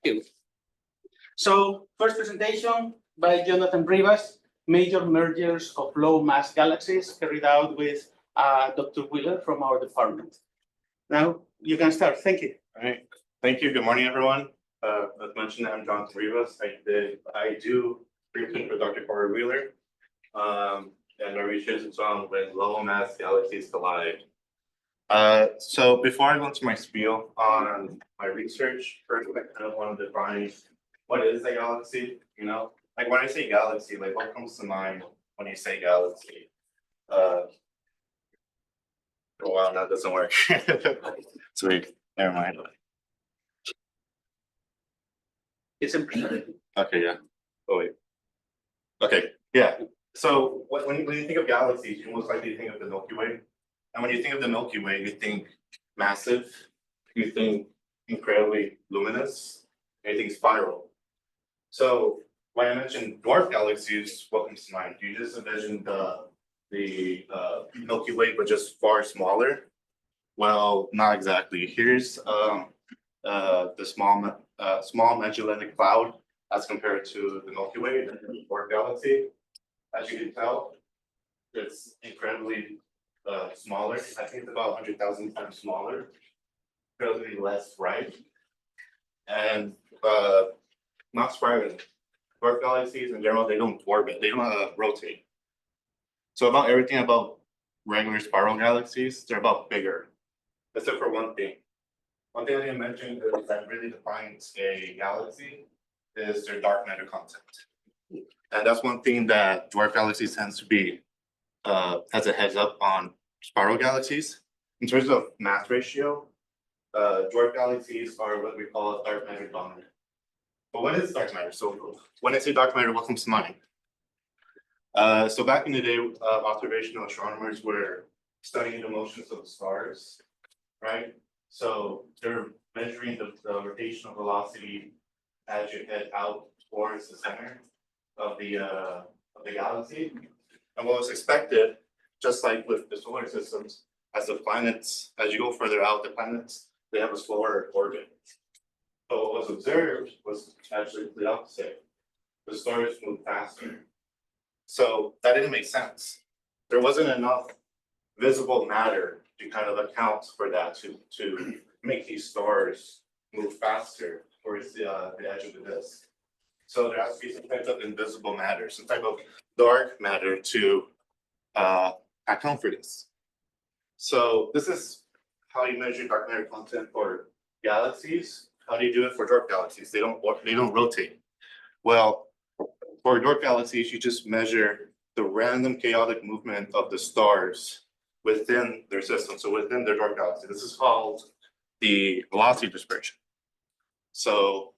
you. So first presentation by Jonathan Rivas, major mergers of low mass galaxies carried out with Dr. Wheeler from our department. Now you can start. Thank you. All right. Thank you. Good morning, everyone. As mentioned, I'm Jonathan Rivas. I do briefing for Dr. Corey Wheeler. And my research is on when low mass galaxies collide. So before I go into my spiel on my research, first I kind of want to define what is a galaxy. You know, like when I say galaxy, like what comes to mind when you say galaxy? Oh wow, that doesn't work. Sweet. Never mind. It's important. Okay, yeah. Oh wait. Okay, yeah. So when you think of galaxies, you most likely think of the Milky Way. And when you think of the Milky Way, you think massive, you think incredibly luminous, and you think spiral. So when I mentioned dwarf galaxies, what comes to mind? You just envision the Milky Way, but just far smaller. Well, not exactly. Here's the small Magellanic Cloud as compared to the Milky Way, the dwarf galaxy. As you can tell, it's incredibly smaller. I think it's about 100,000 times smaller, incredibly less bright, and not spiraling. Dwarf galaxies in general, they don't orbit, they don't rotate. So about everything about regular spiral galaxies, they're about bigger, except for one thing. One thing I didn't mention that really defines a galaxy is their dark matter content. And that's one thing that dwarf galaxies tends to be, has a heads up on spiral galaxies. In terms of mass ratio, dwarf galaxies are what we call dark matter dominant. But what is dark matter? So when I say dark matter, what comes to mind? So back in the day, observational astronomers were studying the motions of the stars, right? So they're measuring the rotational velocity as you head out towards the center of the galaxy. And what was expected, just like with the solar systems, as the planets, as you go further out, the planets, they have a slower orbit. But what was observed was actually the opposite. The stars move faster. So that didn't make sense. There wasn't enough visible matter to kind of account for that to make these stars move faster towards the edge of the disk. So there has to be some type of invisible matter, some type of dark matter to account for this. So this is how you measure dark matter content for galaxies. How do you do it for dwarf galaxies? They don't rotate. Well, for dwarf galaxies, you just measure the random chaotic movement of the stars within their system, so within their dwarf galaxy. This is called the velocity dispersion. So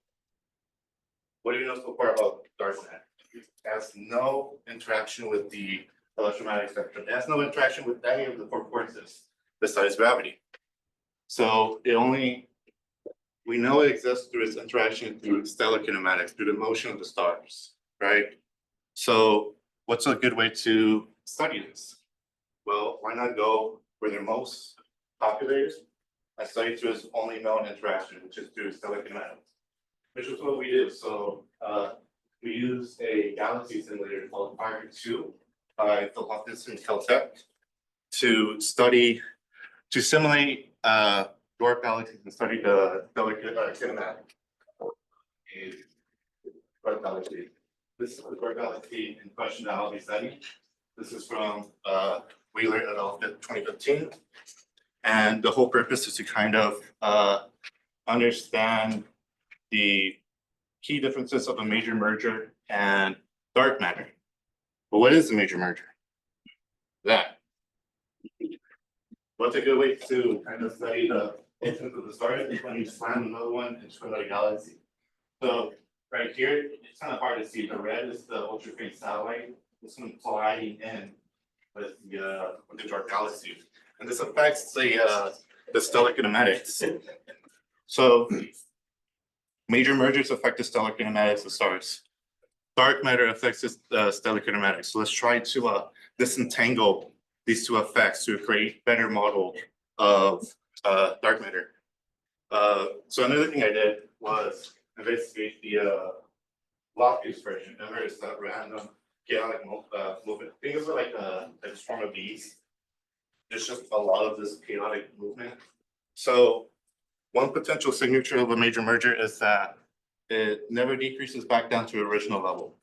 what do you know so far about dark matter? It has no interaction with the electromagnetic spectrum. It has no interaction with any of the four forces besides gravity. So we know it exists through its interaction through stellar kinematics, through the motion of the stars, right? So what's a good way to study this? Well, why not go where they're most popular and study through its only known interaction, which is through stellar kinematics, which is what we do. So we use a galaxy simulator called Argon 2 by Phil Hopkins and Caltech to simulate dwarf galaxies and study the stellar kinematic dwarf galaxy. This is the dwarf galaxy in question that I'll be studying. This is from Wheeler et al. 2015. And the whole purpose is to kind of understand the key differences of a major merger and dark matter. But what is a major merger? That. What's a good way to kind of study the entrance of the stars is when you slam another one into another galaxy. So right here, it's kind of hard to see. The red is the ultra-faint satellite. This one colliding in with the dark galaxy. And this affects the stellar kinematics. So major mergers affect the stellar kinematics of stars. Dark matter affects the stellar kinematics. So let's try to disentangle these two effects to create better model of dark matter. So another thing I did was And basically the lock expression, remember, it's that random chaotic movement. Think of it like a swarm of bees. There's just a lot of this chaotic movement. So one potential signature of a major merger is that it never decreases back down to original level.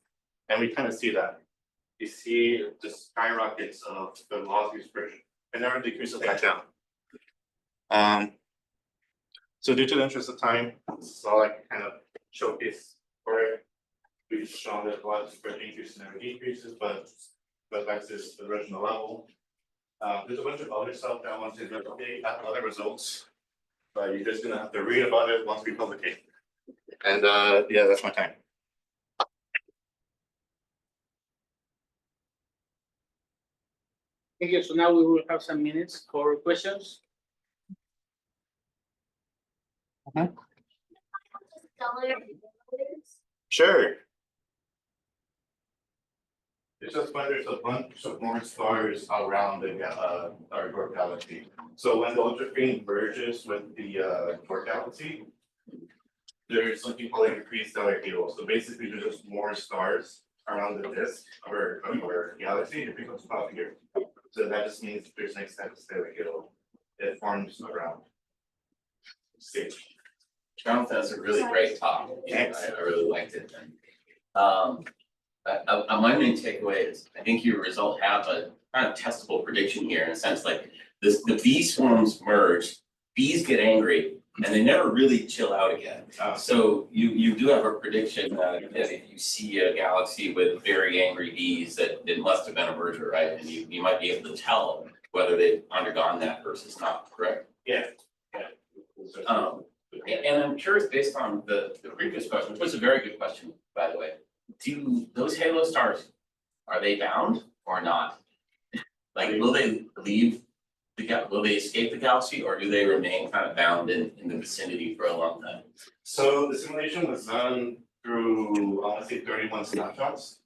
And we kind of see that. You see the skyrockets of the velocity expression. It never decreases back down. So due to the interest of time, this is all I can kind of showcase for it. We've shown that velocity expression increases never decreases, but back to the original level. There's a bunch of other stuff that I want to replicate other results, but you're just gonna have to read about it once we publish it. And yeah, that's my time. Thank you. So now we will have some minutes for questions. Sure. It's just when there's a bunch of more stars around the our dwarf galaxy. So when the Ultra-Faint merges with the dwarf galaxy, there's something called increased stellar halo. So basically, there's just more stars around the disk of our galaxy. It becomes cloudier. So that just means there's an extended stellar halo. It forms around. See. Jonathan, that's a really great talk. Thanks. I really liked it. My main takeaway is I think your result have a kind of testable prediction here in a sense like this, the bee swarms merge, bees get angry, and they never really chill out again. So you do have a prediction that if you see a galaxy with very angry bees, that it must have been a merger, right? And you might be able to tell whether they've undergone that versus not, correct? Yeah. And I'm curious, based on the previous question, which was a very good question, by the way, do those halo stars, are they bound or not? Like, will they leave will they escape the galaxy, or do they remain kind of bound in the vicinity for a long time? So the simulation was done through, I want to say 31 snapshots.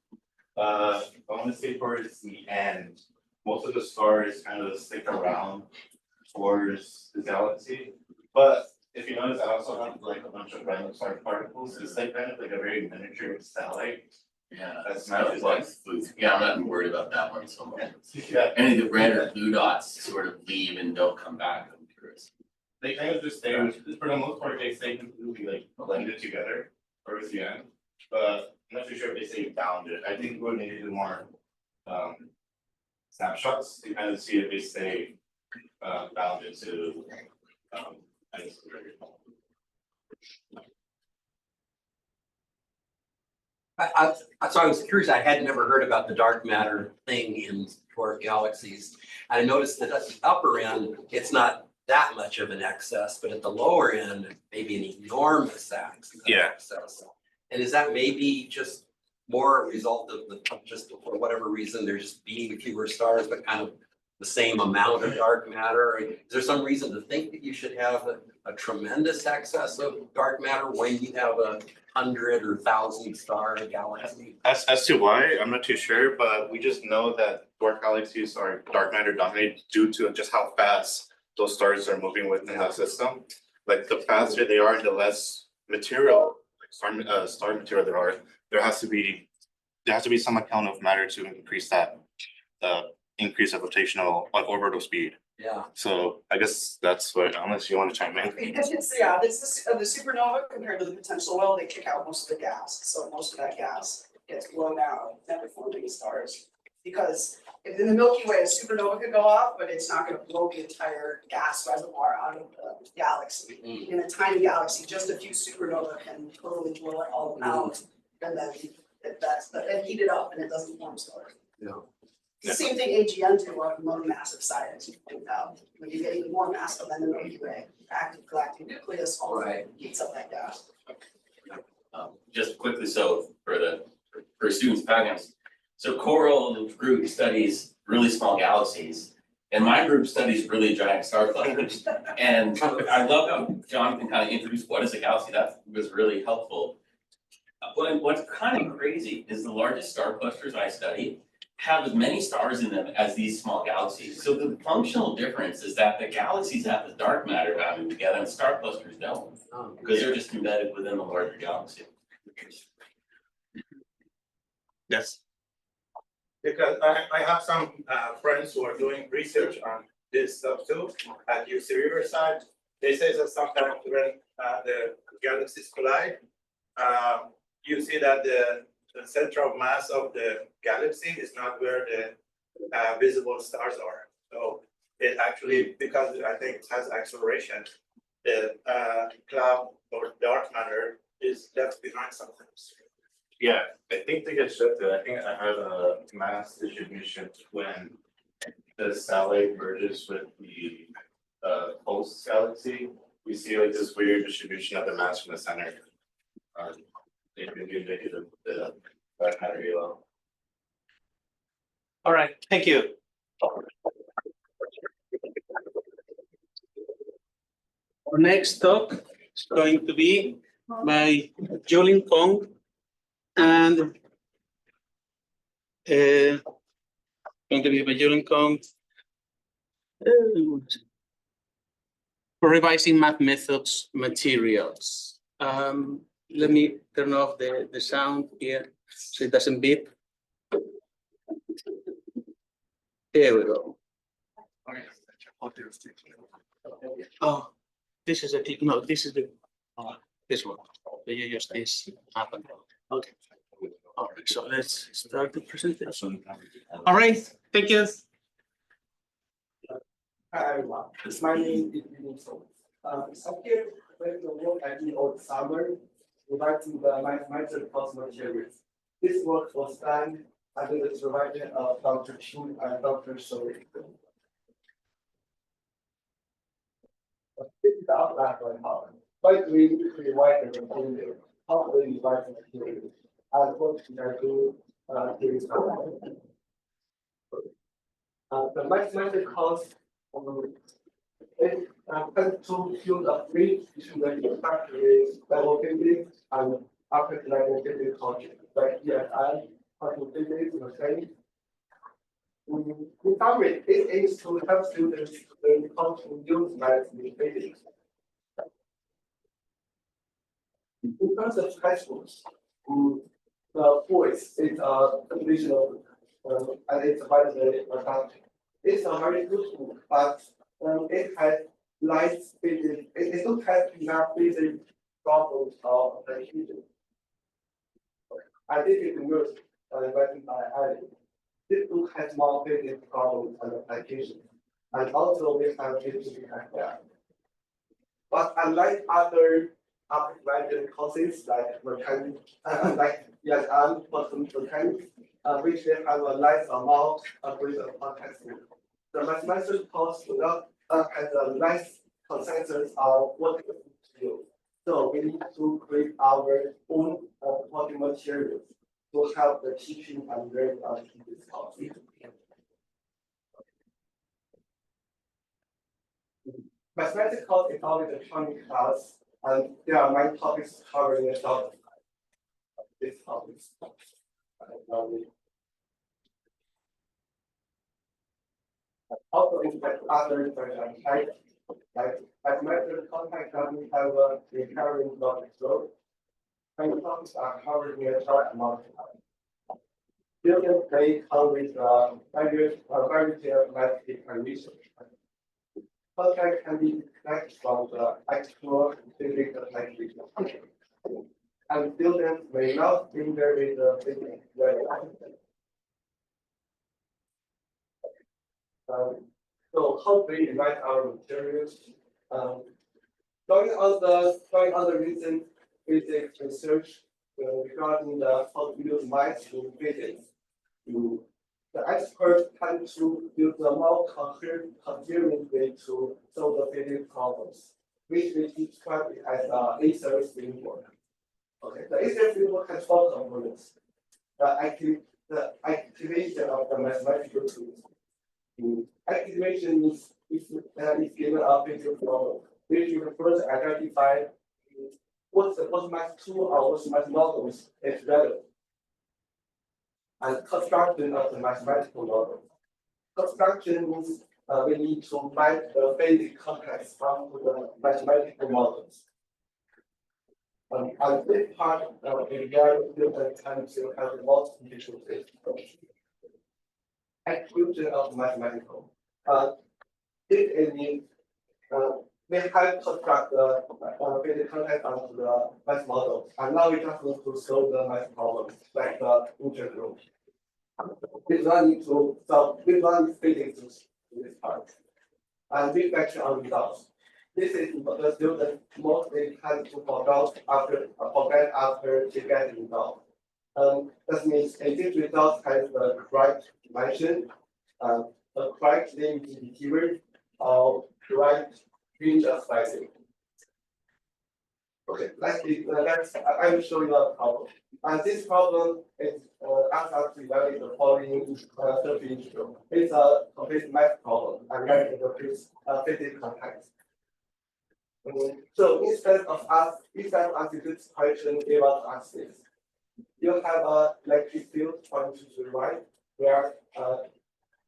I want to say towards the end, most of the stars kind of stick around towards the galaxy. But if you notice, I also have like a bunch of random star particles. It's like kind of like a very miniature satellite. Yeah, That's not nice. like flukes. Yeah, I'm not worried about that one so much. Yeah, Any of the random blue dots sort of leave and don't come back, I'm curious. they kind of just stay, for the most part, they stay completely like blended together towards the end. But I'm not too sure if they stay bounded. I think we'll need to do more snapshots to kind of see if they stay bounded to I guess, So I was curious, I had never heard about the dark matter thing in dwarf galaxies. And I noticed that at the upper end, it's not that much of an excess, but at the lower end, maybe an enormous excess. And is that maybe just more a result of just for whatever reason, there's just being fewer stars, but kind of the same amount of dark matter? Is there some reason to think that you should have a tremendous excess of dark matter when you have 100 or 1,000 star galaxy? as to why, I'm not too sure, but we just know that dwarf galaxies are dark matter dominated due to just how fast those stars are moving within that system. Like the faster they are, the less material, like star material there has to be some amount of matter to increase that increase of rotational orbital speed. Yeah. So I guess that's what, unless you want to chime in. Because it's, yeah, this is the supernova compared to the potential well, they kick out most of the gas, so most of that gas gets blown out, never forming stars. Because if in the Milky Way, a supernova could go off, but it's not gonna blow the entire gas reservoir out of the galaxy. In a tiny galaxy, just a few supernova can totally blow it all out, and then and heat it up and it doesn't form stars. Yeah. The same thing AGN did on the more massive side, as you pointed out, when you get even more massive than the Milky Way, active galactic nucleus, all Right. heats up that gas. Just quickly, so for students, backgrounds. So Coral group studies really small galaxies, and my group studies really giant star clusters. And I love how Jonathan kind of introduced what is a galaxy. That was really helpful. What's kind of crazy is the largest star clusters I study have as many stars in them as these small galaxies. So the functional difference is that the galaxies have the dark matter bound together and star clusters don't, because they're just embedded within the larger galaxy. Yes. Because I have some friends who are doing research on this stuff too at UC Riverside. They say that sometimes when the galaxies collide, you see that the center of mass of the galaxy is not where the visible stars are. So it actually, because I think it has acceleration, the cloud or dark matter is left behind sometimes. Yeah, I think they get shifted. I think I had a mass distribution when the satellite merges with the host galaxy. We see like this weird distribution of the mass from the center. It can be indicative of the dark matter halo. All right, thank you. Our next talk is going to be by Yulin Kong and going to be by Yulin Kong for revising math methods materials. Let me turn off the sound here so it doesn't beep. There we go. Oh, this is a no, this is the this one. So you use this up and down. Okay. All right, so let's start the presentation. All right, thank you. Hi everyone, my name is Yulin. I'm here with the work I did all summer regarding the mathematical cost materials. This work was done under the supervision of Dr. Chu and Dr. Silvi. This is the outline of my problem. Why do we need to rewrite the material? How do we rewrite the material? And what should I do here is the mathematical cost it has two fields of free between the factory level physics and upper level physics concept. But here I quantum physics the same. In summary, it aims to help students learn how to use math in physics. In terms of textbooks, the voice is a conditional and it's widely adopted. It's a very good book, but it has light physics. It don't have enough physics problems of application. I think it's worth written by Ali. This book has more physics problems and applications, and also we have physics like that. But unlike other applied courses like mechanics, and quantum mechanics, which they have a nice amount of reason context. The mathematical course has a nice consensus of what to do. So we need to create our own quantum materials to help the teaching and learning of this course. Mathematics course is always a training class, and there are 9 topics covered in the this topics. Also, in other types, like mathematical context doesn't have a recurring logic flow. Many topics are covered in a short amount of time. Students may come with variety of mathematical and research. Context can be connected from the actual physics application. And students may not bring their physics very often. So how do we write our materials? Going on the recent physics research regarding the how to use math in physics, the experts tend to use a more coherent way to solve the physics problems, which we describe it as the Acer framework. Okay, the Acer framework has 4 components: the activation of the mathematical tools. Activation is given a physical problem, which you first identify what math tool or what math models is relevant. and construction of the mathematical model. Construction means we need to map the basic context from the mathematical models. And this part is very important time to have the most initial execution of mathematical. This is means we have construct the basic context of the math model, and now we just need to solve the math problem like the integral. We don't need to solve. We don't need physics in this part, and we factor on results. This is the student mostly tend to forget after they get results. That means if this result has the correct dimension, the correct limiting keyword, or correct range of sizing. Okay, I will show you a problem. And this problem is asks us to evaluate the following surface integral. It's a complete math problem, and that is the physics context. So instead of asking this question, we want to ask this. You have a electric field pointing to the right, where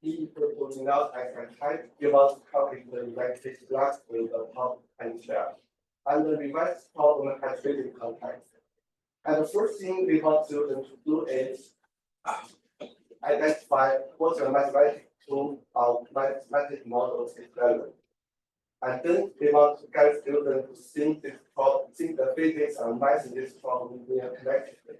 E equals out x height. You want to calculate the electric flux with the top and shell. And the revised problem has physics context. And the first thing we want to do is identify what the mathematical models is relevant. And then we want to get students to think the physics and math in this problem collectively.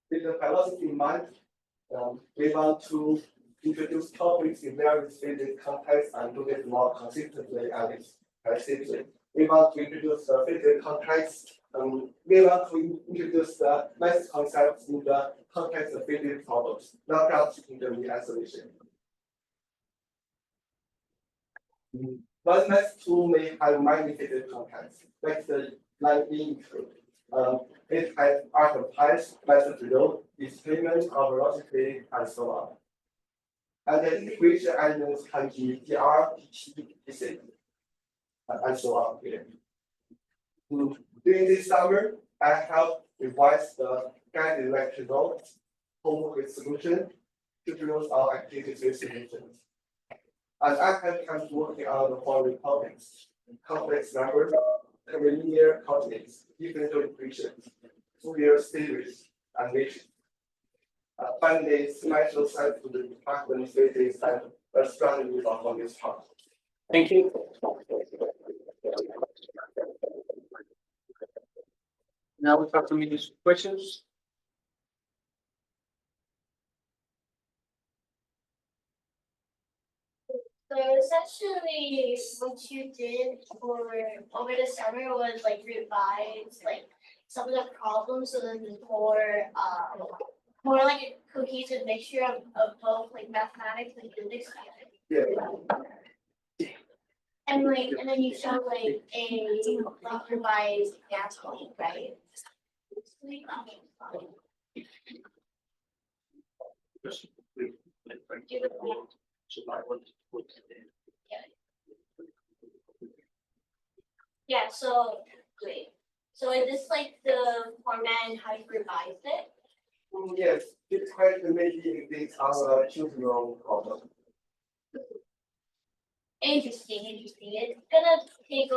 With the philosophy in mind, we want to introduce topics in various physics contexts and do this more consistently and explicitly. We want to introduce the physics context. We want to introduce the math concepts in the context of physics problems, not just in the isolation. One math tool may have many physics contexts, like the line integral. It has Argon types, method below, displacement of velocity, and so on. And the integration elements can be dr, dt, dc, and so on. During this summer, I have revised the guided electrical homework solution, tutorials on activity solutions. And I have time working on the following topics: complex numbers, linear coordinates, differential equations, Fourier series, and matrix. Finally, special thanks to the department of physics and astronomy on this part. Thank you. Now we have 2 minutes for questions. So essentially, what you did over the summer was like revise like some of the problems, so then more like a cohesive mixture of both like mathematics and physics. Yeah. And then you showed like a revised gas point, right? Yeah, so great. So is this like the format and how you revised it? Yes, this question maybe is our tutorial problem. Interesting. It's gonna take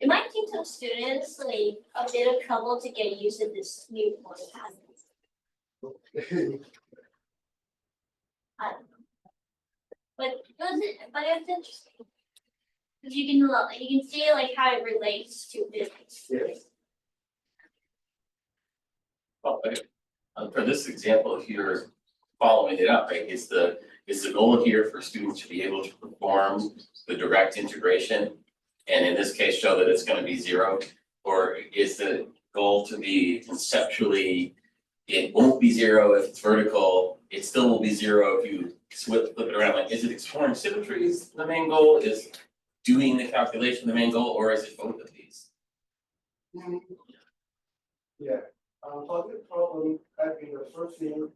it might take some students like a bit of trouble to get used to this new format. But it's interesting. Because you can see like how it relates to physics. Yes. Well, for this example, if you're following it up, right, is the goal here for students to be able to perform the direct integration, and in this case, show that it's going to be zero, or is the goal to be conceptually, it won't be zero if it's vertical, it still will be zero if you flip it around? Like, is it exploring symmetries the main goal? Is doing the calculation the main goal, or is it both of these? Yeah. For this problem, I think the first thing,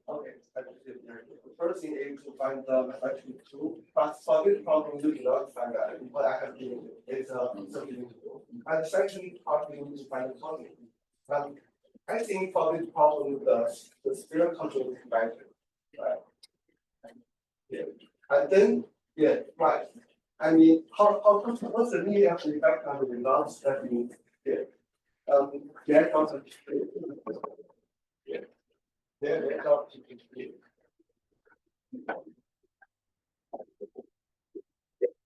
okay, I just did there. The first thing is to find the mathematical tool, but for this problem, you do not find that. What I have given you is something to do. And the second part, we need to find the formula. I think for this problem, the sphere control is better, right? Yeah, and then, yeah, right. I mean, what's the linear effect on the results that we get? Yeah, concentrate. Yeah. Yeah, concentrate.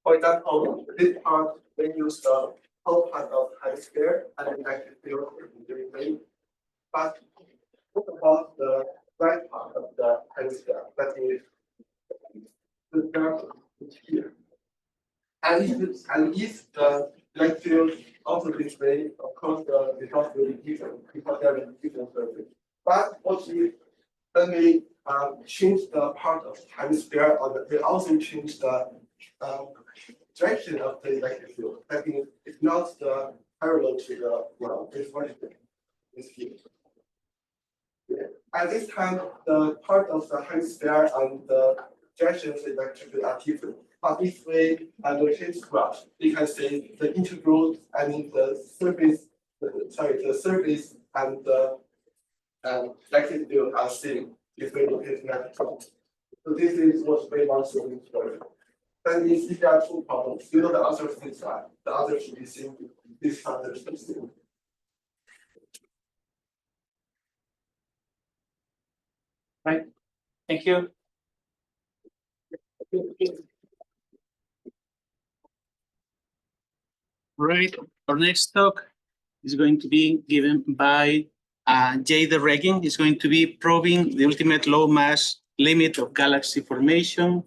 For example, this part, they use the whole part of high square and then actually field in the. But what about the right part of the high square? That is the graph here. And if the black field also this way, of course, the result will be different because there is different surface. But what we then we change the part of time sphere, or we also change the direction of the electric field. That means it's not the parallel to the ground, it's vertical. It's here. Yeah. At this time, the part of the hemisphere and the direction of the electric field are different. But if we rotate the graph, we can say the integral, I mean the surface, the surface and the electric field are same if we rotate that graph. So this is what we want to explore. That means if there are two problems, you know the answer is this side, the other should be same, this answer should be same. Right, thank you. Right, our next talk is going to be given by Jade Arreguin. It's going to be probing the ultimate low mass limit of galaxy formation.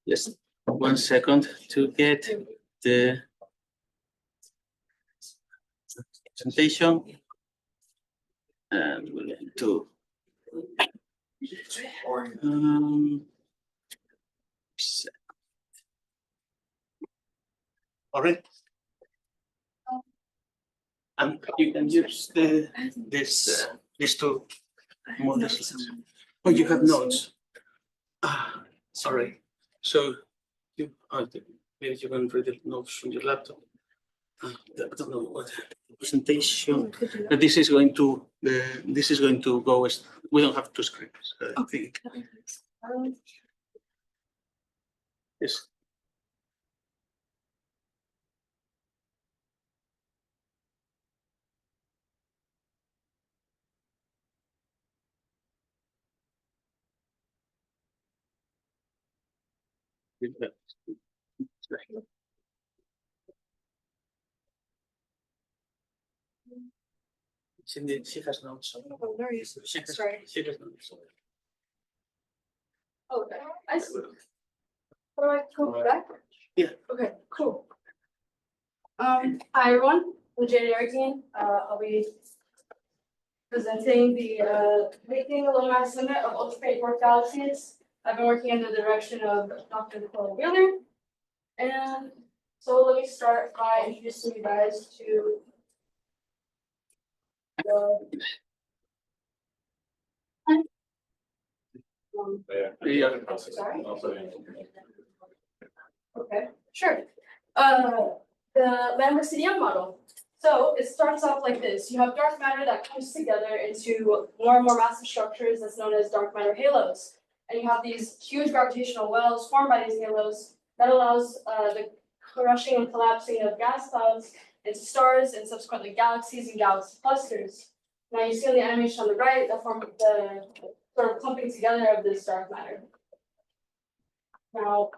Just 1 second to get the presentation. And we're going to all right. And you can use these two models. Oh, you have notes. Sorry. So you maybe you can read the notes from your laptop. I don't know what presentation. But this is going to go. We don't have two screens. I think. Yes. She has notes. Oh, there he is. Sorry. She has notes. Oh, okay. I see. How do I go back? Yeah. Okay, cool. Hi everyone, I'm Jade Arreguin. I'll be presenting the making a low mass limit of ultra-faint dwarf galaxies. I've been working in the direction of Dr. Yulin. And so let me start by introducing you guys to the sorry. Okay, sure. The Lambda-CDM model. So it starts off like this. You have dark matter that comes together into more and more massive structures that's known as dark matter halos. And you have these huge gravitational wells formed by these halos that allows the crushing and collapsing of gas clouds into stars and subsequently galaxies and galaxy clusters. Now you see on the animation on the right that form the sort of clumping together of this dark matter. Now,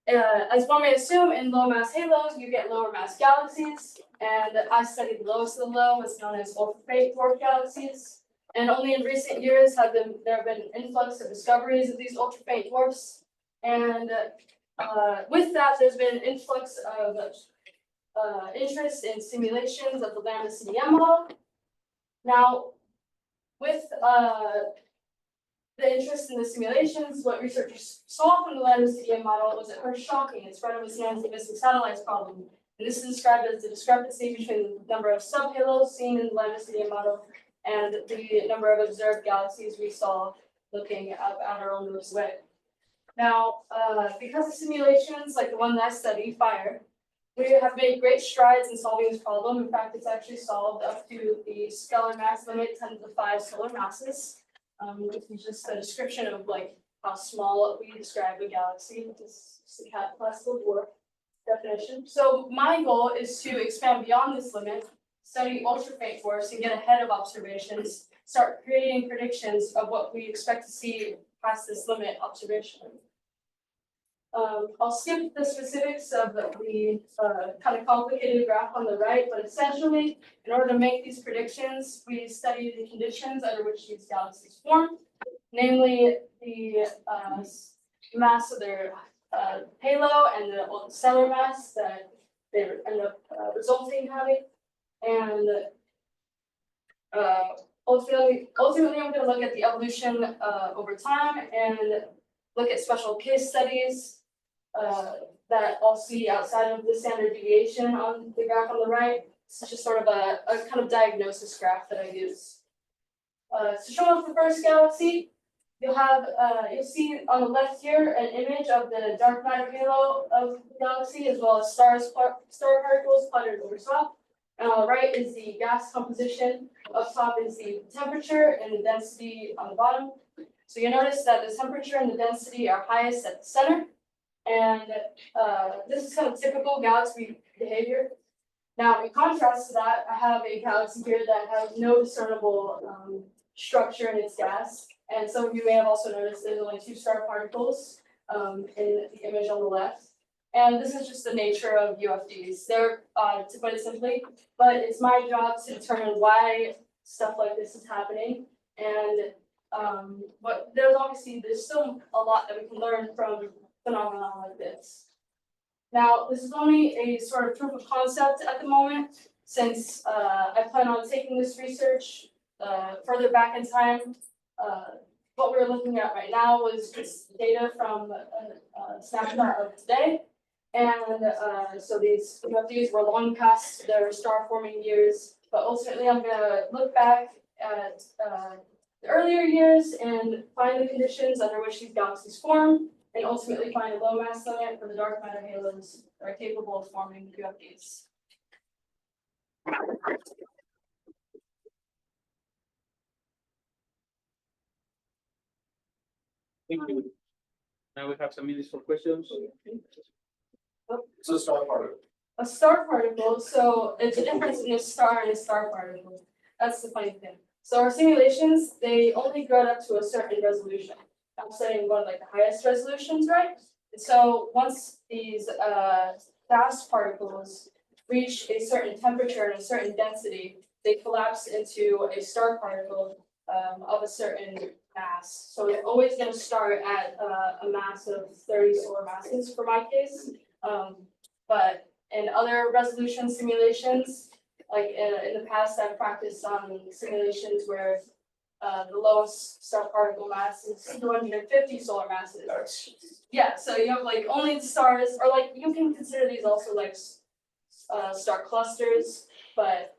as one may assume, in low mass halos, you get lower mass galaxies, and I studied the lowest of the low, what's known as ultra-faint dwarf galaxies. And only in recent years there have been an influx of discoveries of these ultra-faint dwarfs. And with that, there's been an influx of interest in simulations of the Lambda-CDM model. Now, with the interest in the simulations, what researchers saw from the Lambda-CDM model was at first shocking. It spread what was known as the missing satellites problem. And this is described as the discrepancy between the number of subhalos seen in the Lambda-CDM model and the number of observed galaxies we saw looking up at our own Milky Way. Now, because of simulations like the one that I studied, FIRE, we have made great strides in solving this problem. In fact, it's actually solved up to the scalar mass limit 10 to the 5 solar masses, which is just a description of like how small we describe a galaxy. This is the Cal Poly Pomona Dwarf definition. So my goal is to expand beyond this limit, study ultra-faint dwarfs and get ahead of observations, start creating predictions of what we expect to see past this limit observation. I'll skip the specifics of the kind of complicated graph on the right, but essentially, in order to make these predictions, we study the conditions under which these galaxies form, namely the mass of their halo and the stellar mass that they end up resulting in having. And ultimately, I'm going to look at the evolution over time and look at special case studies that I'll see outside of the standard deviation on the graph on the right. This is just sort of a kind of diagnosis graph that I use. To show off the first galaxy, you'll see on the left here an image of the dark matter halo of the galaxy, as well as star particles plotted over top. And on the right is the gas composition. Up top is the temperature and the density on the bottom. So you notice that the temperature and the density are highest at the center. And this is kind of typical galaxy behavior. Now, in contrast to that, I have a galaxy here that has no discernible structure in its gas. And some of you may have also noticed there's only 2 star particles in the image on the left. And this is just the nature of UFDs. They're, to put it simply, but it's my job to determine why stuff like this is happening. And but there's still a lot that we can learn from phenomena like this. Now, this is only a sort of proof of concept at the moment, since I plan on taking this research further back in time. What we're looking at right now was just data from a snapshot of today. And so these UFDs were long past their star forming years, but ultimately I'm gonna look back at the earlier years and find the conditions under which these galaxies form, and ultimately find a low mass limit for the dark matter halos that are capable of forming UFDs. Thank you. Now we have some minutes for questions. So star particle. A star particle, so it's a difference in a star and a star particle. That's the funny thing. So our simulations, they only go up to a certain resolution. I'm studying one of like the highest resolutions, right? And so once these fast particles reach a certain temperature and a certain density, they collapse into a star particle of a certain mass. So they're always going to start at a mass of 30 solar masses for my case. But in other resolution simulations, like in the past, I've practiced on simulations where the lowest star particle mass is 250 solar masses. Yeah, so you have like only the stars, or like you can consider these also like star clusters, but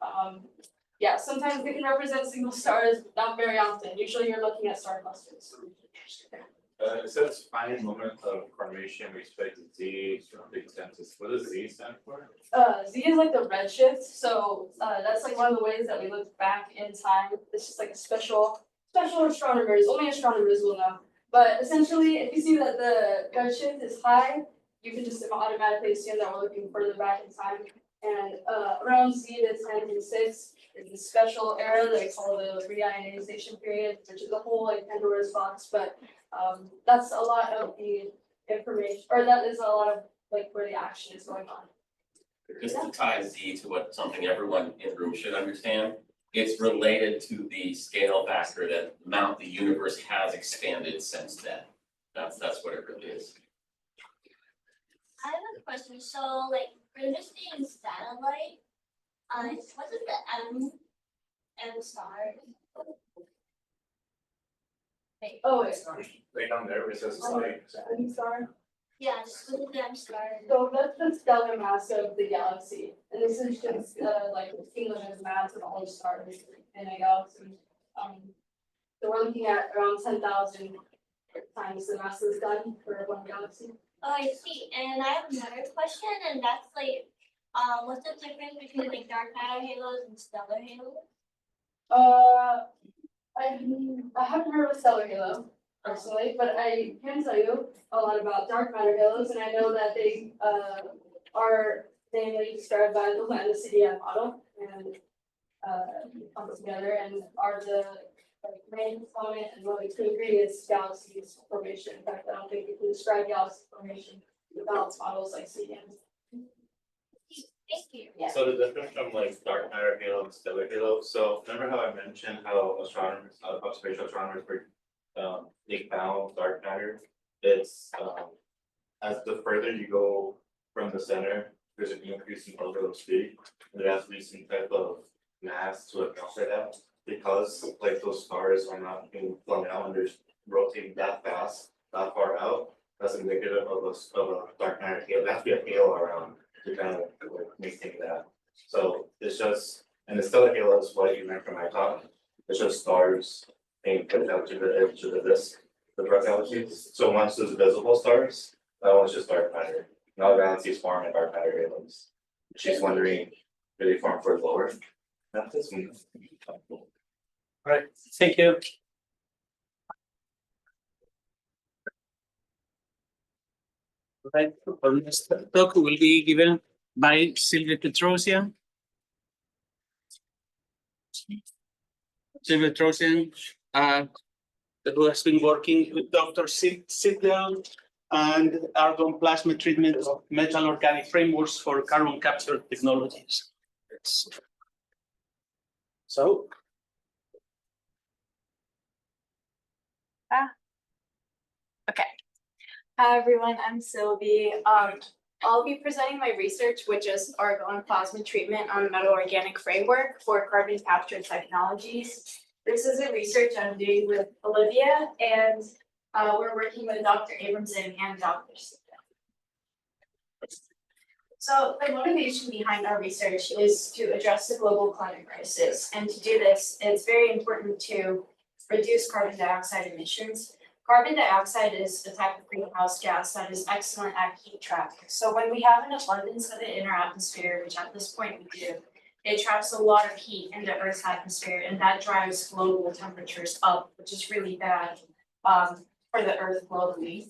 yeah, sometimes we can represent single stars, but not very often. Usually you're looking at star clusters. It says finite moment of formation with respect to Z surrounding census. What does Z stand for? Z is like the redshift, so that's like one of the ways that we look back in time. It's just like a special astronomers, only astronomers will know. But essentially, if you see that the redshift is high, you can just automatically assume that we're looking further back in time. And around Z to 1036 is the special era that I call the Re-ionization period, which is a whole like Pandora's box. But that's a lot of the information, or that is a lot of like where the action is going on. Just to tie Z to what something everyone in the room should understand, it's related to the scale factor that the amount the universe has expanded since then. That's what it really is. I have a question. So, like, for this being satellite, what is the M star? Oh, wait. Right down there, it says like. M star. Yeah, just look at them stars. So that's the stellar mass of the galaxy, and this is just like the cumulative mass of all the stars in a galaxy. So we're looking at around 10,000 times the mass of the sun for one galaxy. Oh, I see. And I have another question, and that's like, what's the difference between like dark matter halos and stellar halos? I haven't heard of a stellar halo personally, but I can tell you a lot about dark matter halos, and I know that they are namely described by the Landis-CDM model and come together and are the main component and what we can agree is galaxies formation. In fact, I don't think we can describe galaxy formation without models like CDM. Thank you. Yeah. So the difference from like dark matter halo and stellar halo, so remember how I mentioned how astronomers, observational astronomers were, they found dark matter? It's, as the further you go from the center, there's an increase in orbital speed. And there has to be some type of mass to account for that, because like those stars are not being flung out and they're rotating that fast, that far out. That's indicative of a dark matter halo. There has to be a halo around to kind of like maintain that. So it's just, and the stellar halo is what you meant from my talk. It's just stars being put out to the edge of the disk, the dark galaxies. So once there's visible stars, that one's just dark matter. Now galaxies form in dark matter halos. She's wondering, do they form for lower? That's Right, thank you. Right, our next talk will be given by Silvi Petrosyan. Silvi Petrosyan, who has been working with Dr. Sidlell and Argon plasma treatment of metal organic frameworks for carbon capture technologies. So. Okay. Hi everyone, I'm Silvi. I'll be presenting my research, which is Argon plasma treatment on metal organic framework for carbon capture technologies. This is a research I'm doing with Olivia, and we're working with Dr. Abramson and Dr. Sidlell. So the motivation behind our research is to address the global climate crisis. And to do this, it's very important to reduce carbon dioxide emissions. Carbon dioxide is a type of greenhouse gas that is excellent at heat trap. So when we have an abundance of it in our atmosphere, which at this point we do, it traps a lot of heat in the Earth's atmosphere, and that drives global temperatures up, which is really bad for the Earth globally.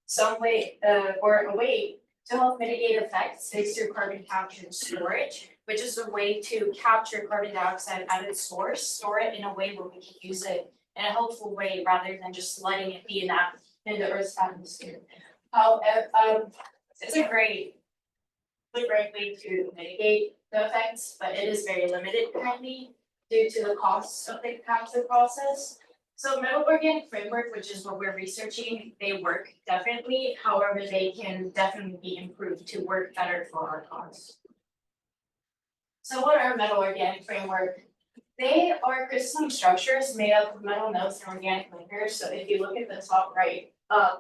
Some way, or a way to help mitigate effects is through carbon capture and storage, which is a way to capture carbon dioxide at its source, store it in a way where we can use it in a helpful way rather than just letting it be in the Earth's atmosphere. However, it's a great way to mitigate the effects, but it is very limited currently due to the costs of the capture process. So metal organic framework, which is what we're researching, they work definitely. However, they can definitely be improved to work better for our cause. So what are metal organic framework? They are crystalline structures made up of metal nodes and organic linkers. So if you look at the top right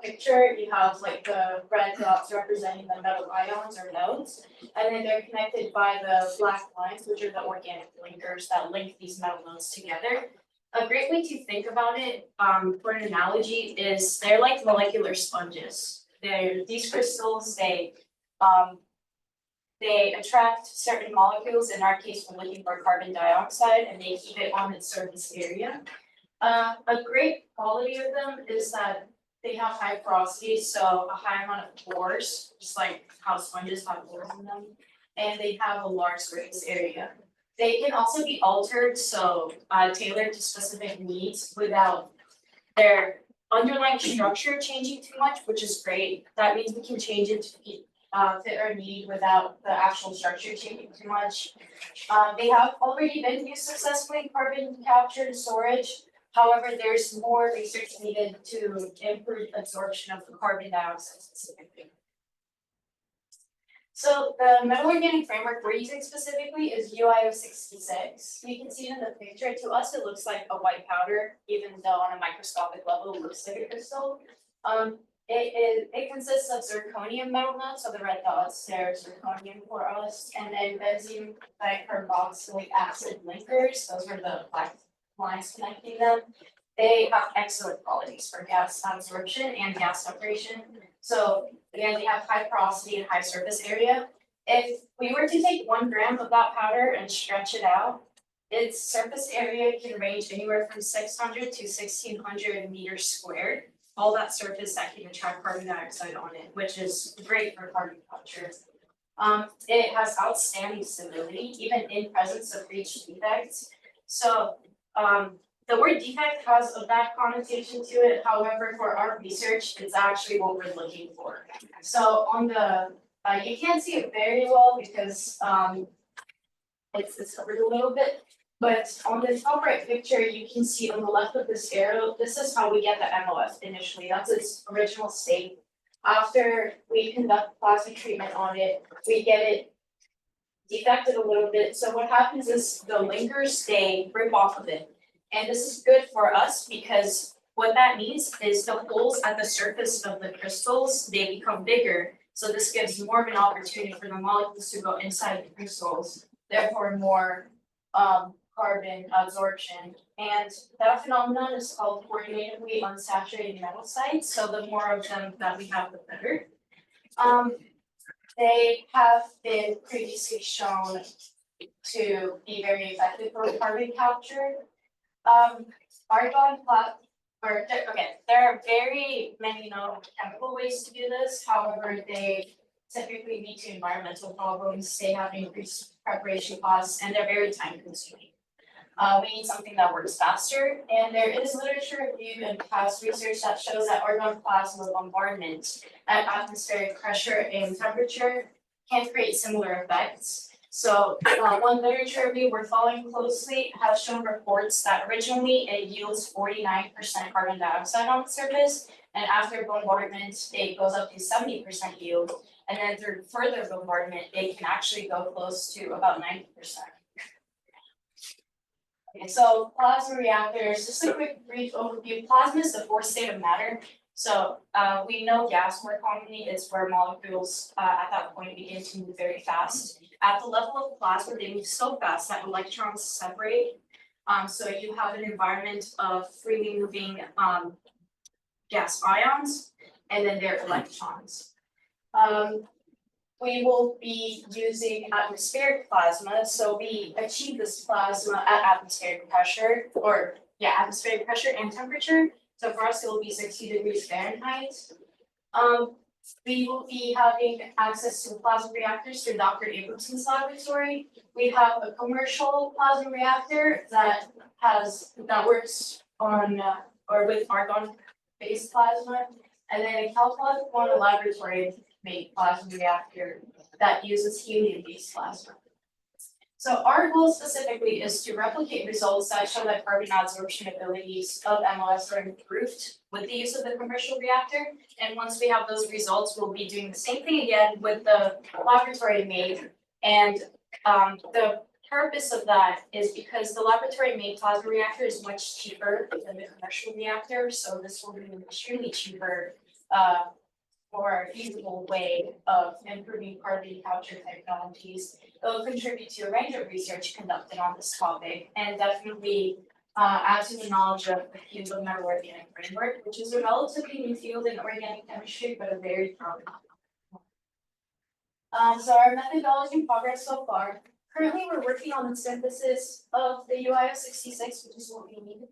picture, you have like the red dots representing the metal ions or nodes, and then they're connected by the black lines, which are the organic linkers that link these metal nodes together. A great way to think about it, for an analogy, is they're like molecular sponges. These crystals, they attract certain molecules. In our case, we're looking for carbon dioxide, and they keep it on its surface area. A great quality of them is that they have high porosity, so a high amount of pores, just like how sponges have pores in them, and they have a large surface area. They can also be altered, so tailored to specific needs without their underlying structure changing too much, which is great. That means we can change it to fit our need without the actual structure changing too much. They have already been used successfully in carbon capture and storage. However, there's more research needed to improve absorption of the carbon dioxide specifically. So the metal organic framework we're using specifically is UIO66. You can see it in the picture. To us, it looks like a white powder, even though on a microscopic level, it looks like a crystal. It consists of zirconium metal nodes, so the red dots, they're zirconium for us, and then benzene dicarboxylic acid linkers, those are the black lines connecting them. They have excellent qualities for gas absorption and gas separation. So again, they have high porosity and high surface area. If we were to take 1 gram of that powder and stretch it out, its surface area can range anywhere from 600 to 1600 meters squared. All that surface that can attract carbon dioxide on it, which is great for carbon capture. It has outstanding stability, even in presence of breach defects. So the word defect has a bad connotation to it. However, for our research, it's actually what we're looking for. So on the you can't see it very well because it's covered a little bit. But on the top right picture, you can see on the left of this arrow, this is how we get the MOF initially. That's its original state. After we conduct plasma treatment on it, we get it defected a little bit. So what happens is the linkers, they rip off of it. And this is good for us because what that means is the holes at the surface of the crystals, they become bigger. So this gives more of an opportunity for the molecules to go inside the crystals, therefore more carbon absorption. And that phenomenon is called coordinatively unsaturated metal sites. So the more of them that we have, the better. They have been previously shown to be very effective for carbon capture. Argon there are very many known chemical ways to do this. However, they typically lead to environmental problems. They have increased preparation costs and they're very time consuming. We need something that works faster, and there is literature review and past research that shows that argon plasma bombardment at atmospheric pressure and temperature can create similar effects. So one literature review we're following closely has shown reports that originally it yields 49% carbon dioxide on the surface, and after bombardment, it goes up to 70% yield, and then through further bombardment, it can actually go close to about 90%. Okay, so plasma reactors, just a quick brief overview. Plasma is the fourth state of matter. So we know gas more commonly is where molecules at that point begin to move very fast. At the level of plasma, they move so fast that electrons separate. So you have an environment of freely moving gas ions, and then their electrons. We will be using atmospheric plasma, so we achieve this plasma at atmospheric pressure, atmospheric pressure and temperature. So for us, it will be 60 degrees Fahrenheit. We will be having access to plasma reactors through Dr. Abramson's laboratory. We have a commercial plasma reactor that works on or with argon-based plasma, and then a Cal Poly Pomona laboratory-made plasma reactor that uses helium-based plasma. So our goal specifically is to replicate results that show that carbon adsorption abilities of MOS are improved with the use of the commercial reactor. And once we have those results, we'll be doing the same thing again with the laboratory made. And the purpose of that is because the laboratory made plasma reactor is much cheaper than the commercial reactor. So this will be an extremely cheaper, more feasible way of improving carbon capture technologies. It will contribute to a range of research conducted on this topic and definitely add to the knowledge of the field of metal organic framework, which is a relatively new field in organic chemistry, but a very prominent. So our methodology and progress so far. Currently, we're working on the synthesis of the UIO66, which is what we need.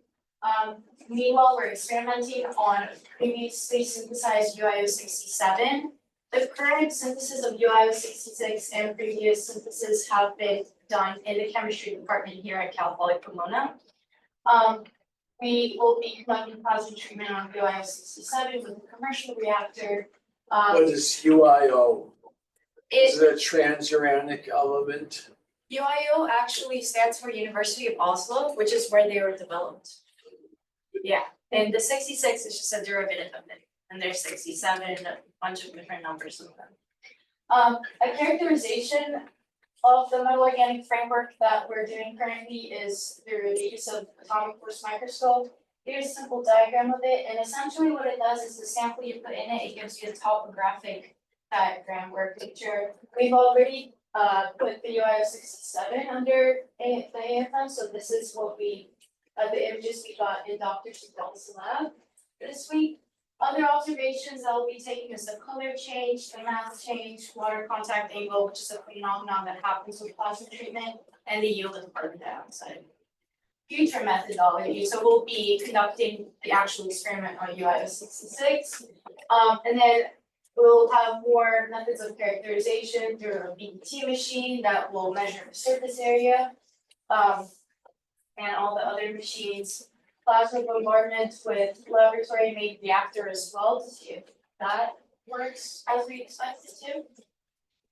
Meanwhile, we're experimenting on previously synthesized UIO67. The current synthesis of UIO66 and previous synthesis have been done in the chemistry department here at Cal Poly Pomona. We will be conducting plasma treatment on UIO67 with a commercial reactor. What is UIO? Is it a transuranic element? UIO actually stands for University of Oslo, which is where they were developed. Yeah, and the 66 is just a derivative of it, and there's 67, a bunch of different numbers of them. A characterization of the metal organic framework that we're doing currently is through the use of atomic force microscope. here's a simple diagram of it, and essentially what it does is the sample you put in it, it gives you a topographic diagram or picture. We've already put the UIO 67 under the AFM, so this is what the images we got in Dr. Sibel's lab this week. Other observations that we'll be taking is the color change, the mass change, water contact angle, which is a phenomenon that happens with plasma treatment, and the yield of carbon dioxide. Future methodology, so we'll be conducting the actual experiment on UIO 66. And then we'll have more methods of characterization through a BET machine that will measure the surface area. And all the other machines, plasma bombardment with laboratory made reactor as well to see if that works as we expect it to.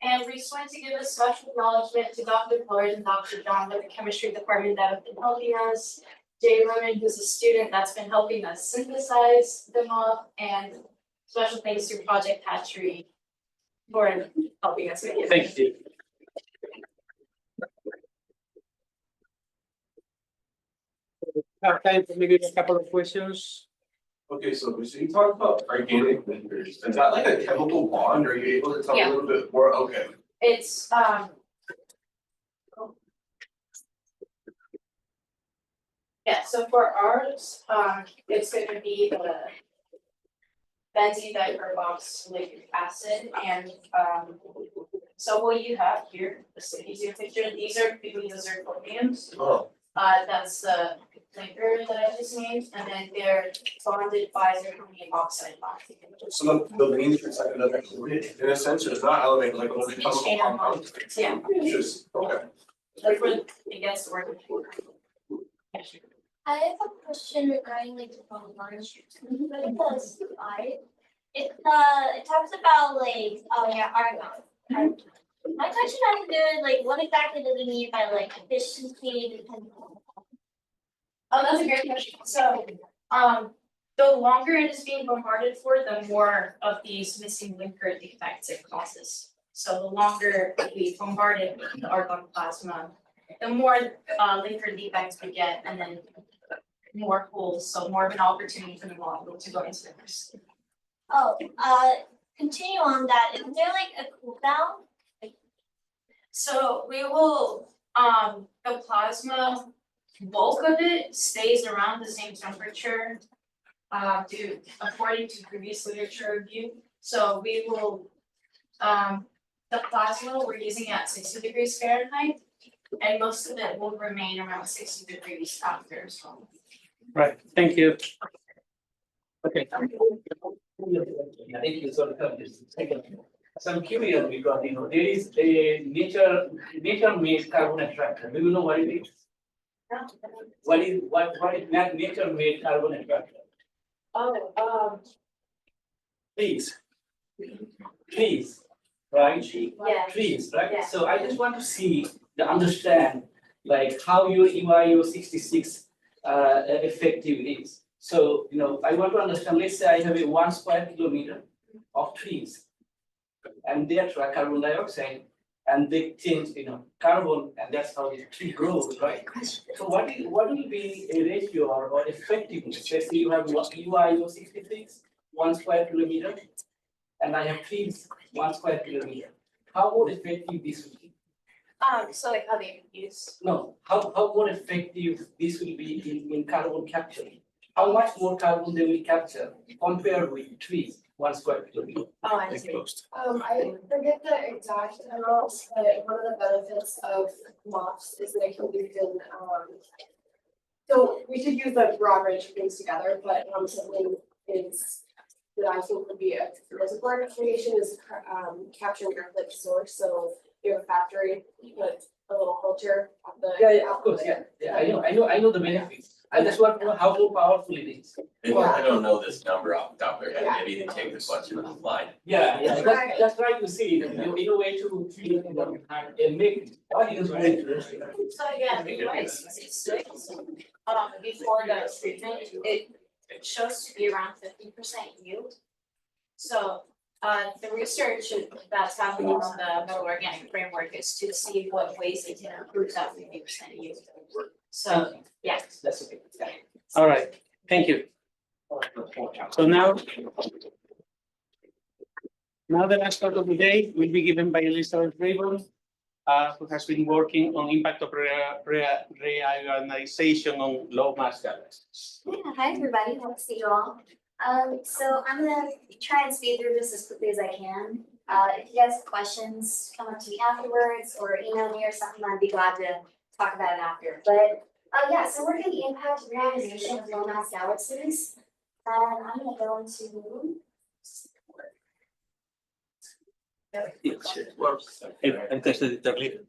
And we just want to give a special acknowledgement to Dr. Flores and Dr. John with the chemistry department that have been helping us. Jade Arreguin, who's a student that's been helping us synthesize them all, and special thanks to Project Hatchery for helping us make it. Thank you. Have time for maybe a couple of questions. Okay, so you talked about organic linkers, is that like a chemical bond, are you able to tell a Yeah. little bit more? Okay. It's yeah, so for ours, it's gonna be the benzene dicarboxylic acid, and so what you have here, this easier picture, these are zirconiums. Oh. That's the linker that I just named, and then they're bonded by zirconium oxide bond. So the linkers are gonna in a sense, it's not elevated like a little chemical Chain of compound. bonds, yeah, It's just, okay. like when it gets to work. I have a question regarding like the bombardment. But it does, right? It talks about like, oh yeah, Argon. My question has to do with like what exactly does it mean by like efficiency depending on. Oh, that's a great question. So, the longer it is being bombarded for, the more of these missing linker defects it causes. So the longer we bombard it with the argon plasma, the more linker defects we get, and then more holes, so more of an opportunity for the molecule to go into the crystal. Oh, continue on that. Is there like a cool down? So we will, the plasma bulk of it stays around the same temperature, according to previous literature review. So we will, the plasma we're using at 60 degrees Fahrenheit, and most of it will remain around 60 degrees after as well. Right, thank you. Okay. Thank you, so so I'm curious because there is a nature-made carbon attractor. Do you know what it is? What is nature-made carbon attractor? Trees, right? Yeah. Trees, right? Yeah. So I just want to understand like how your UIO 66 effective is. So, I want to understand, let's say I have a 1 square kilometer of trees and they attract carbon dioxide and they change, carbon, and that's how the tree grows, right? So what will be a ratio or effectiveness? Let's say you have UIO 66, 1 square kilometer, and I have trees, 1 square kilometer. How more effective this will be? So like how they use. No, how more effective this will be in carbon capture? How much more carbon they will capture compared with trees, 1 square kilometer? Oh, I see. I forget the exact amounts, but one of the benefits of MOFs is that it can be used in, so we should use a broad range of things together, but something is that I think would be a reservoir application is capturing earthquake source, so you have a factory, you put a little filter on the. Yeah, of course, yeah, I know the benefits. I just want to know how more powerful it is. I don't know this number off the top of their head, maybe they take this question on the slide. Yeah, that's right to see, in a way to make audience more interesting. So again, the UI 66, before the treatment, it shows to be around 50% yield. So the research that's happening on the metal organic framework is to see what ways they can improve that 50% yield. So, yeah. That's okay. All right, Thank you. So now the last talk of the day will be given by Elizabeth Raburn, who has been working on impact of re-ionization on low mass galaxies. Yeah, hi everybody, nice to see you all. So I'm gonna try and speed through this as quickly as I can. If you guys have questions, come up to me afterwards or email me or something, I'd be glad to talk about it after. But yeah, so we're doing the impact of re-ionization of low mass galaxies. And I'm gonna go into. Antes de editarle.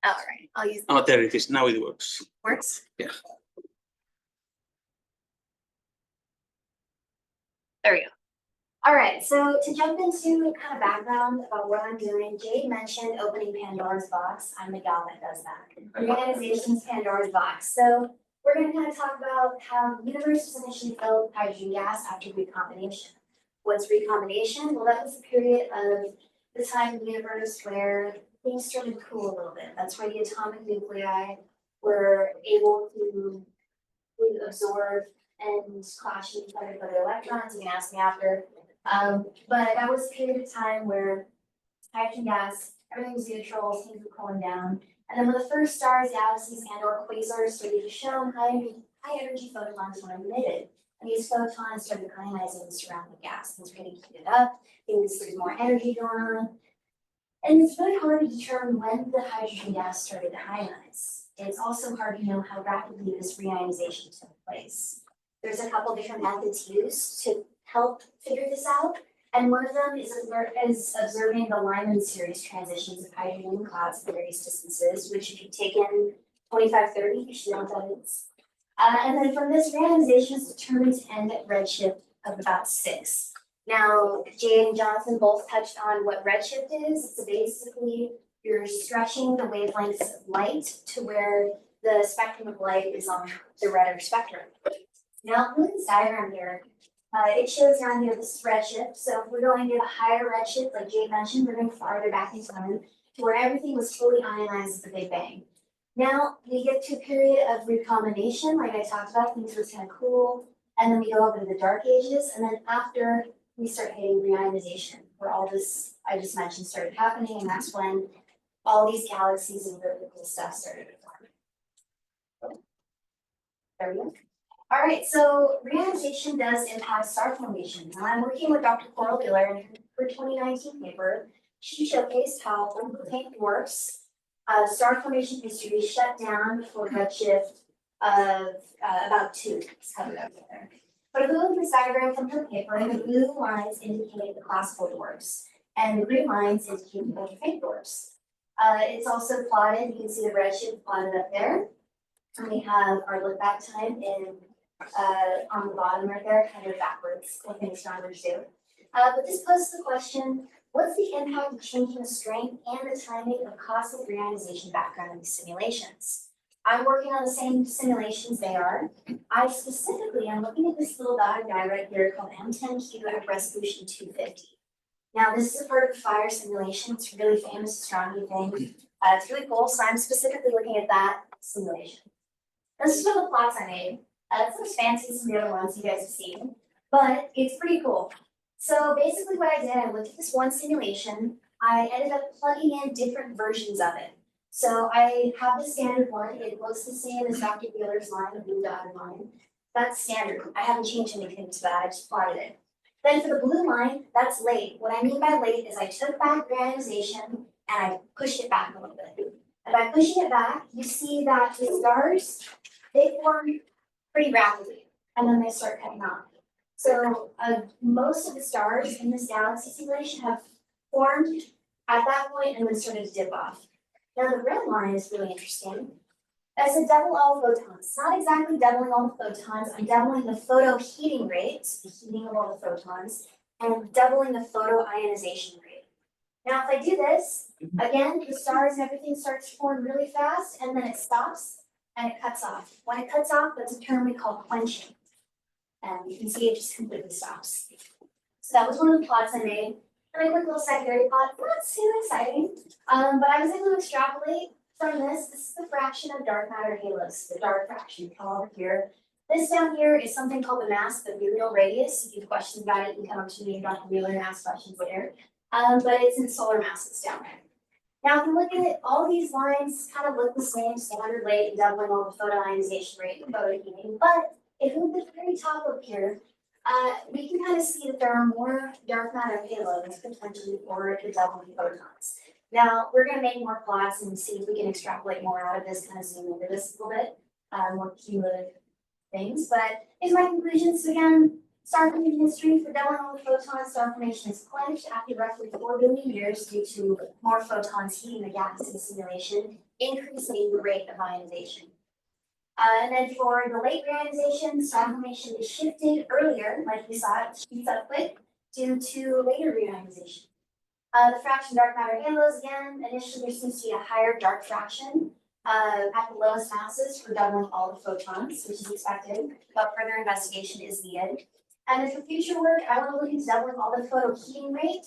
All right, I'll use. Oh, there it is. Now it works. Works? Yeah. There we go. All right, so to jump into kind of background about what I'm doing, Jade mentioned opening Pandora's box. I'm the gal that does that. Re-ionization's Pandora's box. So we're going to kind of talk about how the universe was initially filled with hydrogen gas after recombination. What's recombination? Well, that was a period of the time in the universe where things started to cool a little bit. That's where the atomic nuclei were able to absorb and clash with each other for the electrons. You can ask me after. But that was a period of time where hydrogen gas, everything was neutral, things were cooling down. And then when the first stars, galaxies, and/or quasars started to show, high energy photons were emitted. And these photons started ionizing the surrounding gas. Things were getting heated up, things there's more energy going on. And it's really hard to determine when the hydrogen gas started to ionize. It's also hard to know how rapidly this re-ionization took place. There's a couple different methods used to help figure this out. And one of them is observing the Lyman series transitions of hydrogen clouds at various distances, which if you take in 2530, you should know what that is. And then from this, re-ionization is determined to end at redshift of about 6. Now, Jade and Jonathan both touched on what redshift is. It's basically you're stretching the wavelengths of light to where the spectrum of light is on the redder spectrum. Now, look at this diagram here. It shows down here this redshift. So if we're going to the higher redshift, like Jade mentioned, we're going farther back in time to where everything was fully ionized at the Big Bang. Now we get to a period of recombination, like I talked about, things were kind of cool, and then we go over to the dark ages, and then after we start hitting re-ionization, where all this I just mentioned started happening, and that's when all these galaxies and really cool stuff started to form. There we go. All right, so re-ionization does impact star formation. Now I'm working with Dr. Coral Wheeler in her 2019 paper. She showcased how ultra-faint dwarfs star formation history shut down before redshift of about 2. It's covered up there. But if we look at this diagram from her paper, the blue lines indicate the classical dwarfs, and the green lines indicate the ultra-faint dwarfs. It's also plotted. You can see the redshift plotted up there, and we have our look back time in on the bottom right there, kind of backwards, what things astronomers do. But this poses the question: what's the impact of changing the strength and the timing of cosmic re-ionization background in these simulations? I'm working on the same simulations they are. I specifically am looking at this little dotted guy right here called M10Q at resolution 250. Now, this is a part of the FIRE simulation. It's a really famous astronomy thing. It's really cool, so I'm specifically looking at that simulation. This is one of the plots I made. It's not as fancy as some of the other ones you guys have seen, but it's pretty cool. So basically what I did, I looked at this one simulation. I ended up plugging in different versions of it. So I have the standard one. It looks the same as Dr. Wheeler's line, the blue dotted line. That's standard. I haven't changed anything to that. I just plotted it. Then for the blue line, that's late. What I mean by late is I took back re-ionization and I pushed it back a little bit. And by pushing it back, you see that the stars, they form pretty rapidly, and then they start cutting off. So most of the stars in this galaxy simulation have formed at that point and then started to dip off. Now the red line is really interesting. I said double all photons. It's not exactly doubling all the photons. I'm doubling the photo heating rate, the heating of all the photons, and doubling the photo ionization rate. Now if I do this, again, the stars and everything starts to form really fast, and then it stops and it cuts off. When it cuts off, that's a term we call quenching. And you can see it just completely stops. So that was one of the plots I made. And a quick little secondary plot, not too exciting, but I was able to extrapolate from this. This is the fraction of dark matter halos, the dark fraction, come over here. This down here is something called the mass, the virial radius. If you have questions about it, you can come up to me, Dr. Wheeler, and ask questions later. But it's in solar masses down there. Now, if you look at it, all these lines kind of look the same, standard rate, and doubling all the photoionization rate and photoheating. But if we look at the very top up here, we can kind of see that there are more dark matter halos potentially for the doubling photons. Now, we're going to make more plots and see if we can extrapolate more out of this, kind of zoom into this a little bit, more cumulative things. But here's my conclusions. So again, star formation history for doubling all the photons, star formation is quenched after roughly 4 billion years due to more photons heating the gas in the simulation, increasing the rate of ionization. And then for the late reionization, star formation is shifted earlier, like we saw, it speeds up quick due to later reionization. The fraction dark matter halos, again, initially there seems to be a higher dark fraction at the lowest masses for doubling all the photons, which is expected, but further investigation is needed. And then for future work, I want to look into doubling all the photoheating rate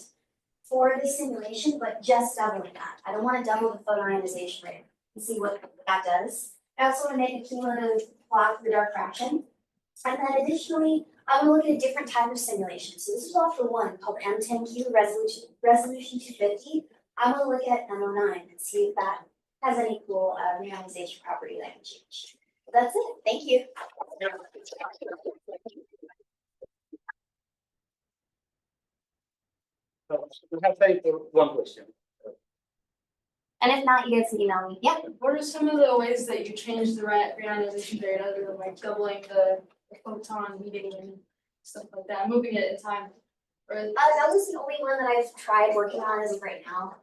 for the simulation, but just doubling that. I don't want to double the photoionization rate and see what that does. I also want to make a cumulative plot for the dark fraction. And then additionally, I want to look at a different type of simulation. So this is all for one called M10Q resolution 250. I want to look at M09 and see if that has any cool reionization property that can change. But that's it. Thank you. We have time for one question. And if not, you guys can email me. Yeah. What are some of the ways that you change the reionization rate other than like doubling the photon heating and stuff like that, moving it in time? Or That was the only one that I've tried working on as of right now.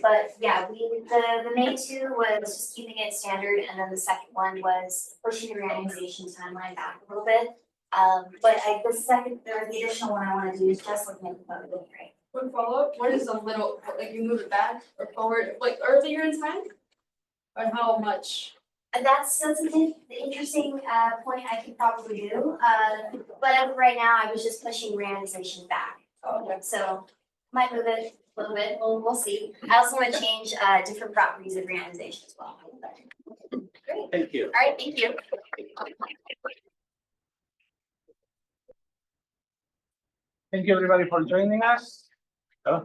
But yeah, the main two was just keeping it standard, and then the second one was pushing the reionization timeline back a little bit. But the second or the additional one I want to do is just looking at the photoheating rate. quick follow-up, what is the middle, like you move it back or forward, like earlier in time? Or how much? That's an interesting point I could probably do. But as of right now, I was just pushing reionization back. Okay. So might move it a little bit. We'll see. I also want to change different properties of reionization as well. Great. Thank you. All right. Thank you. Thank you, everybody, for joining us.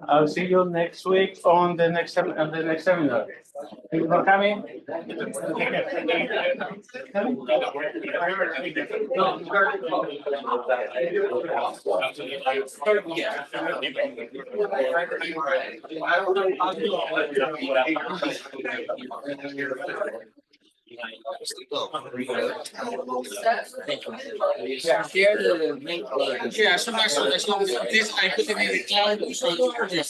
I'll see you next week on the next seminar. Thank you for coming. Share the link. Yeah, as long as this I put it in the calendar, so it's